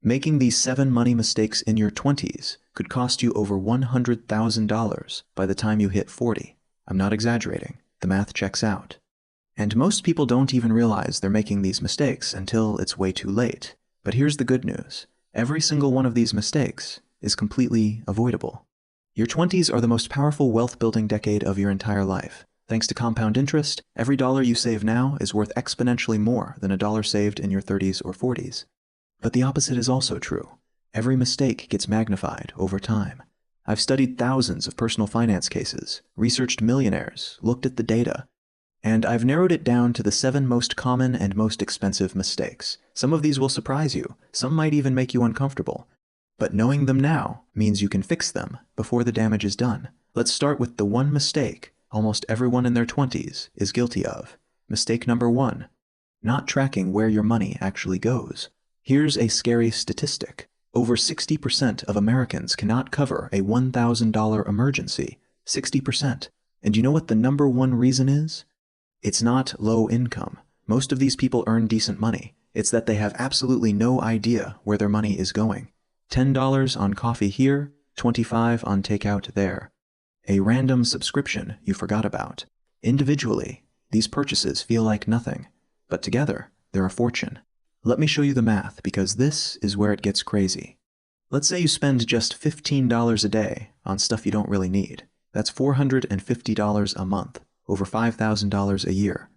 Making these 7 money mistakes in your 20s could cost you over $100,000 by the time you hit 40. I'm not exaggerating. The math checks out. And most people don't even realize they're making these mistakes until it's way too late. But here's the good news. Every single one of these mistakes is completely avoidable. Your 20s are the most powerful wealth-building decade of your entire life. Thanks to compound interest, every dollar you save now is worth exponentially more than a dollar saved in your 30s or 40s. But the opposite is also true. Every mistake gets magnified over time. I've studied thousands of personal finance cases, researched millionaires, looked at the data, and I've narrowed it down to the 7 most common and most expensive mistakes. Some of these will surprise you, some might even make you uncomfortable. But knowing them now means you can fix them before the damage is done. Let's start with the one mistake almost everyone in their 20s is guilty of. Mistake number 1, not tracking where your money actually goes. Here's a scary statistic. Over 60% of Americans cannot cover a $1,000 emergency. 60%. And you know what the number 1 reason is? It's not low income. Most of these people earn decent money. It's that they have absolutely no idea where their money is going. $10 on coffee here, $25 on takeout there. A random subscription you forgot about. Individually, these purchases feel like nothing, but together, they're a fortune. Let me show you the math, because this is where it gets crazy. Let's say you spend just $15 a day on stuff you don't really need. That's $450 a month, over $5,000 a year.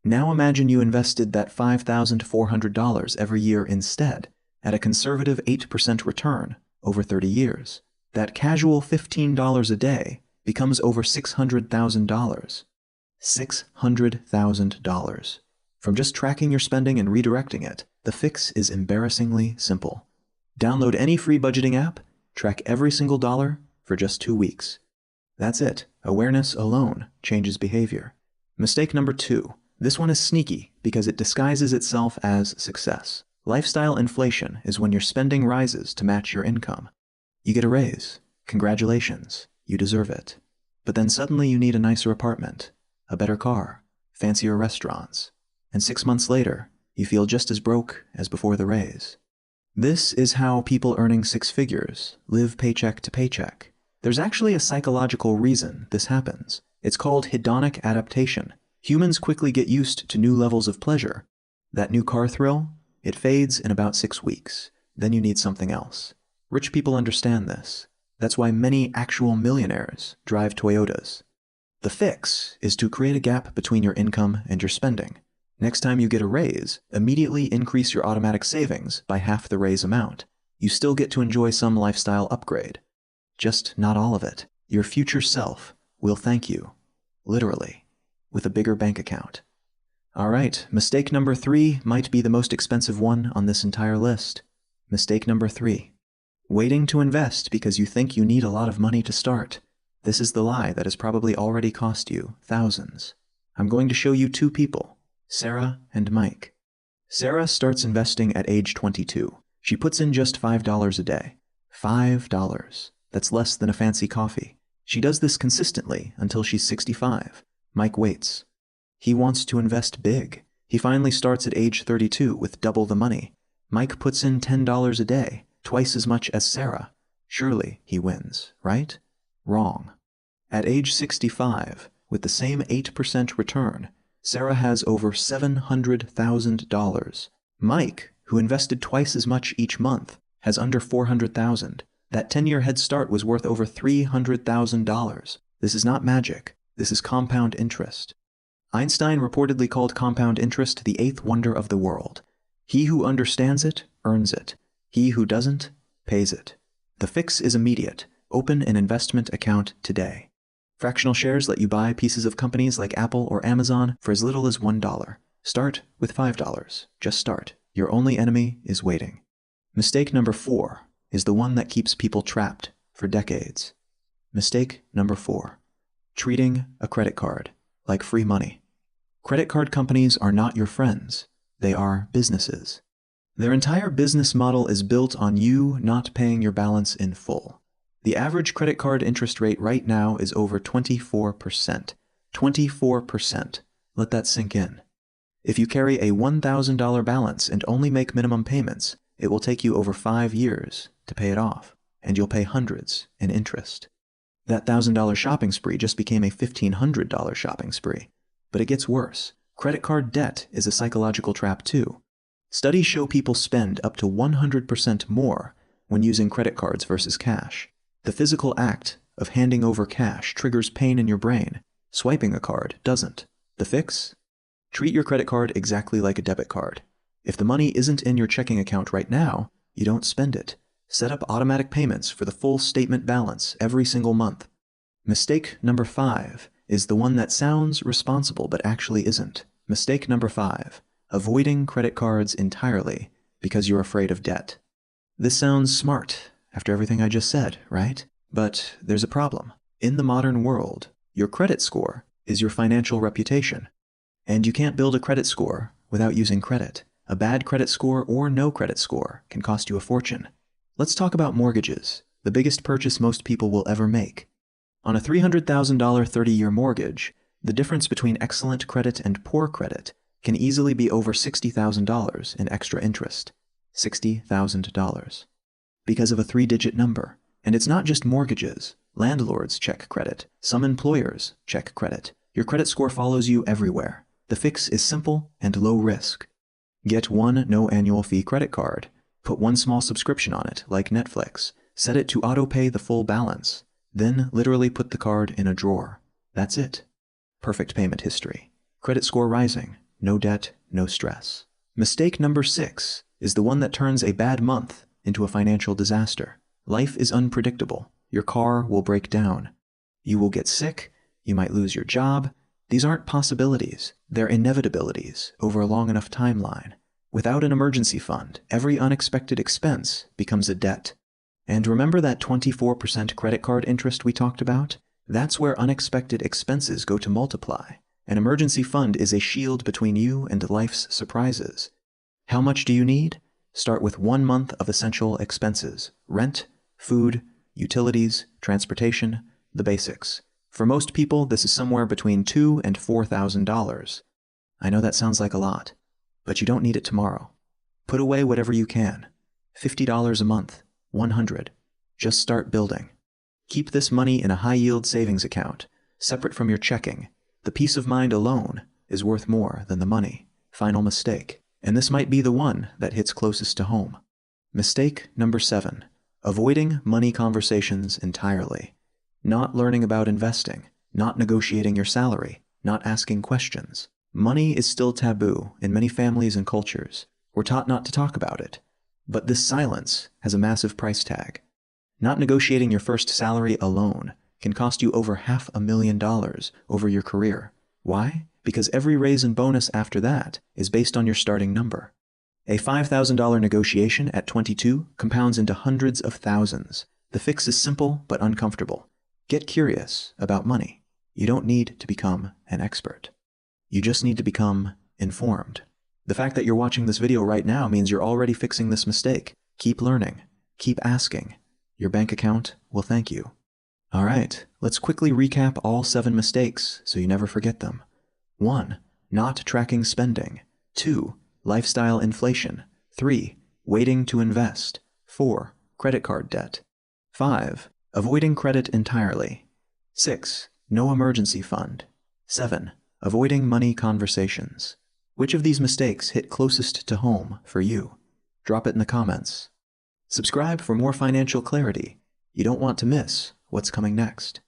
Now imagine you invested that $5,400 every year instead, at a conservative 8% return over 30 years. That casual $15 a day becomes over $600,000. $600,000. From just tracking your spending and redirecting it, the fix is embarrassingly simple. Download any free budgeting app, track every single dollar for just 2 weeks. That's it. Awareness alone changes behavior. Mistake number 2. This one is sneaky because it disguises itself as success. Lifestyle inflation is when your spending rises to match your income. You get a raise. Congratulations. You deserve it. But then suddenly you need a nicer apartment, a better car, fancier restaurants. And 6 months later, you feel just as broke as before the raise. This is how people earning 6 figures live paycheck to paycheck. There's actually a psychological reason this happens. It's called hedonic adaptation. Humans quickly get used to new levels of pleasure. That new car thrill, it fades in about 6 weeks. Then you need something else. Rich people understand this. That's why many actual millionaires drive Toyotas. The fix is to create a gap between your income and your spending. Next time you get a raise, immediately increase your automatic savings by half the raise amount. You still get to enjoy some lifestyle upgrade. Just not all of it. Your future self will thank you, literally, with a bigger bank account. Alright, mistake number 3 might be the most expensive one on this entire list. Mistake number 3. Waiting to invest because you think you need a lot of money to start. This is the lie that has probably already cost you thousands. I'm going to show you 2 people, Sarah and Mike. Sarah starts investing at age 22. She puts in just $5 a day. $5. That's less than a fancy coffee. She does this consistently until she's 65. Mike waits. He wants to invest big. He finally starts at age 32 with double the money. Mike puts in $10 a day, twice as much as Sarah. Surely he wins, right? Wrong. At age 65, with the same 8% return, Sarah has over $700,000. Mike, who invested twice as much each month, has under $400,000. That 10-year head start was worth over $300,000. This is not magic. This is compound interest. Einstein reportedly called compound interest the 8th wonder of the world. He who understands it, earns it. He who doesn't, pays it. The fix is immediate. Open an investment account today. Fractional shares let you buy pieces of companies like Apple or Amazon for as little as $1. Start with $5. Just start. Your only enemy is waiting. Mistake number 4 is the one that keeps people trapped for decades. Mistake number 4. Treating a credit card like free money. Credit card companies are not your friends. They are businesses. Their entire business model is built on you not paying your balance in full. The average credit card interest rate right now is over 24%. 24%. Let that sink in. If you carry a $1,000 balance and only make minimum payments, It will take you over 5 years to pay it off, and you'll pay hundreds in interest. That $1,000 shopping spree just became a $1,500 shopping spree. But it gets worse. Credit card debt is a psychological trap too. Studies show people spend up to 100% more when using credit cards versus cash. The physical act of handing over cash triggers pain in your brain. Swiping a card doesn't. The fix? Treat your credit card exactly like a debit card. If the money isn't in your checking account right now, you don't spend it. Set up automatic payments for the full statement balance every single month. Mistake number 5 is the one that sounds responsible but actually isn't. Mistake number 5. Avoiding credit cards entirely because you're afraid of debt. This sounds smart after everything I just said, right? But there's a problem. In the modern world, your credit score is your financial reputation. And you can't build a credit score without using credit. A bad credit score or no credit score can cost you a fortune. Let's talk about mortgages, the biggest purchase most people will ever make. On a $300,000 30-year mortgage, the difference between excellent credit and poor credit can easily be over $60,000 in extra interest. $60,000. Because of a 3-digit number. And it's not just mortgages. Landlords check credit. Some employers check credit. Your credit score follows you everywhere. The fix is simple and low risk. Get one no annual fee credit card. Put one small subscription on it, like Netflix. Set it to auto-pay the full balance. Then literally put the card in a drawer. That's it. Perfect payment history. Credit score rising. No debt, no stress. Mistake number 6 is the one that turns a bad month into a financial disaster. Life is unpredictable. Your car will break down. You will get sick. You might lose your job. These aren't possibilities. They're inevitabilities over a long enough timeline. Without an emergency fund, every unexpected expense becomes a debt. And remember that 24% credit card interest we talked about? That's where unexpected expenses go to multiply. An emergency fund is a shield between you and life's surprises. How much do you need? Start with 1 month of essential expenses. Rent, food, utilities, transportation, the basics. For most people, this is somewhere between $2,000 and $4,000. I know that sounds like a lot, but you don't need it tomorrow. Put away whatever you can. $50 a month, $100. Just start building. Keep this money in a high-yield savings account, separate from your checking. The peace of mind alone is worth more than the money. Final mistake. And this might be the one that hits closest to home. Mistake number 7. Avoiding money conversations entirely. Not learning about investing. Not negotiating your salary. Not asking questions. Money is still taboo in many families and cultures. We're taught not to talk about it. But this silence has a massive price tag. Not negotiating your first salary alone can cost you over $500,000 over your career. Why? Because every raise and bonus after that is based on your starting number. A $5,000 negotiation at 22 compounds into hundreds of thousands. The fix is simple but uncomfortable. Get curious about money. You don't need to become an expert. You just need to become informed. The fact that you're watching this video right now means you're already fixing this mistake. Keep learning. Keep asking. Your bank account will thank you. All right, let's quickly recap all 7 mistakes so you never forget them. 1. Not tracking spending. 2. Lifestyle inflation. 3. Waiting to invest. 4. Credit card debt. 5. Avoiding credit entirely. 6. No emergency fund. 7. Avoiding money conversations. Which of these mistakes hit closest to home for you? Drop it in the comments. Subscribe for more financial clarity. You don't want to miss what's coming next.